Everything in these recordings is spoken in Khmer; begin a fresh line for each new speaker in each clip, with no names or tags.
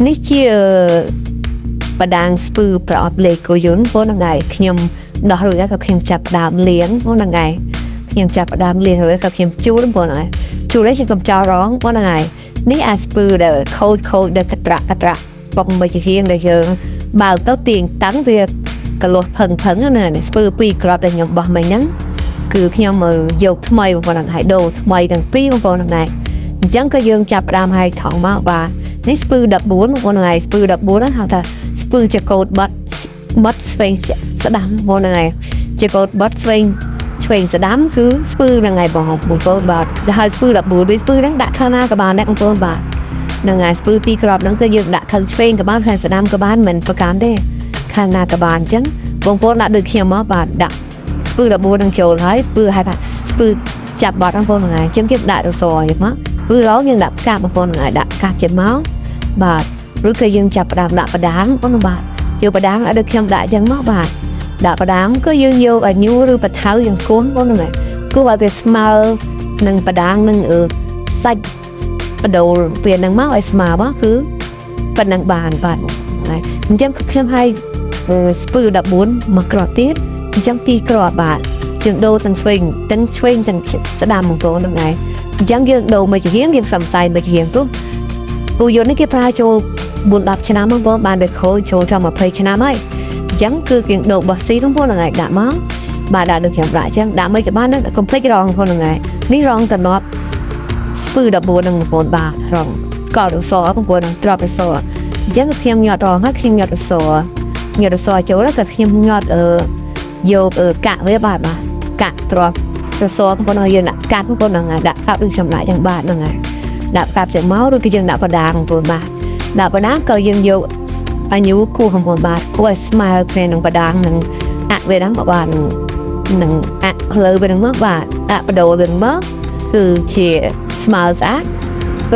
នេះជាបដាងស្ពឺប្រអប់លេខកូយុនបងថ្ងៃខ្ញុំដោះរួចហើយក៏ខ្ញុំចាប់ដើមលៀងបងថ្ងៃខ្ញុំចាប់ដើមលៀងរួចក៏ខ្ញុំជួលបងថ្ងៃជួលនេះខ្ញុំកំចោលរងបងថ្ងៃនេះអាស្ពឺដែលខូចដែលកត្រាក់បងមកជាហៀងដែលយើងបើទៅទៀងតាំងវាកលោះផឹងណាស្ពឺ2ក្របដែលខ្ញុំបោះមិញហ្នឹងគឺខ្ញុំយកថ្មីបងប្អូនហើយដូរថ្មីទាំងពីរបងប្អូនហ្នឹងអញ្ចឹងក៏យើងចាប់ដើមហើយថងមកបាទនេះស្ពឺ14បងប្អូនហ្នឹងស្ពឺ14ហ្នឹងហៅថាស្ពឺចកោតបាត់ស្វែងស្ដាំបងប្អូនហ្នឹងចកោតបាត់ស្វែងឆ្វេងស្ដាំគឺស្ពឺហ្នឹងហើយបងប្អូនបាទទៅហើយស្ពឺ14វាស្ពឺហ្នឹងដាក់ខាងណាក៏បានដែរបងប្អូនបាទហ្នឹងហើយស្ពឺ2ក្របហ្នឹងគឺយើងដាក់ខាងឆ្វេងក៏បានខាងស្ដាំក៏បានមិនប្រកាន់ទេខាងណាក៏បានអញ្ចឹងបងប្អូនដាក់ដូចខ្ញុំមកបាទដាក់ស្ពឺ14នឹងចូលហើយស្ពឺហៅថាស្ពឺចាប់បាត់បងប្អូនហ្នឹងហើយអញ្ចឹងគេដាក់រសយកមកឬរងយើងដាក់ផ្កាបងប្អូនហ្នឹងហើយដាក់កាប់ចេញមកបាទឬក៏យើងចាប់ផ្ដើមដាក់បដាងបងបាទយកបដាងឲ្យដូចខ្ញុំដាក់អញ្ចឹងមកបាទដាក់បដាងក៏យើងយកឲ្យញូរឬបថៅយ៉ាងគោះបងហ្នឹងហើយគោះឲ្យវាស្មើនឹងបដាងនឹងសាច់បដូរវានឹងមកឲ្យស្មើមកគឺប៉ុណ្ណឹងបានបាទហើយអញ្ចឹងខ្ញុំឲ្យស្ពឺ14មកក្របទៀតអញ្ចឹង2ក្របបាទយើងដូរទាំងឆ្វេងទាំងស្ដាំបងប្អូនហ្នឹងហើយអញ្ចឹងយើងដូរមួយជាហៀងយើងសំសៃមួយជាហៀងព្រោះគូយន្តនេះគេប្រើចូល4-10ឆ្នាំបងប្អូនបានដូចខូចចូលtrong20ឆ្នាំហើយអញ្ចឹងគឺគេដូរបោះស៊ីបងប្អូនហ្នឹងហើយដាក់មកបាទដាក់ដូចខ្ញុំដាក់អញ្ចឹងដាក់មិនក៏បានកុំភ្លេចរងបងប្អូនហ្នឹងហើយនេះរងតំណប់ស្ពឺ14ហ្នឹងបងប្អូនបាទរងកលរសបងប្អូនហ្នឹងត្រប់រសអញ្ចឹងខ្ញុំញាត់រងហើយខ្ញុំញាត់រសចូលแล้วក៏ខ្ញុំញាត់យកកាក់វាបាទកាក់ត្រប់រសបងប្អូនយើងដាក់កាត់បងប្អូនហ្នឹងដាក់កាប់ដូចខ្ញុំដាក់ចឹងបាទហ្នឹងហើយដាក់កាប់ចឹងមកឬក៏យើងដាក់បដាបងប្អូនបាទដាក់បដាក៏យើងយកអាញូគូបងប្អូនបាទគូឲ្យស្មើគ្នានឹងបដានឹងអាក់វាហ្នឹងបាទនឹងអាក់លើវាហ្នឹងមកបាទអាក់បដូរទៅមកគឺជាស្មើស្អាត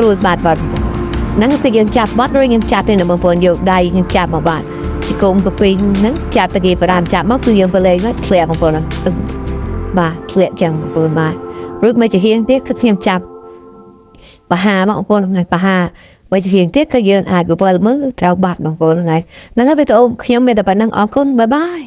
រួចបាទហ្នឹងគឺយើងចាប់បាត់រួចយើងចាប់ទៅបងប្អូនយកដៃយើងចាប់មកបាទជាកុំកពីហ្នឹងចាប់ទៅគេបដាចាប់មកគឺយើងប្រឡែងមកធ្លាក់បងប្អូនហ្នឹងបាទធ្លាក់ចឹងបងប្អូនបាទរួចមកជាហៀងទៀតគឺខ្ញុំចាប់បហាមកបងប្អូនហ្នឹងបហាមកជាហៀងទៀតគឺយើងអាច Google មើលត្រូវបាត់បងប្អូនហ្នឹងហើយវីដេអូខ្ញុំមានតែប៉ុណ្្នឹងអរគុណបាយបាយ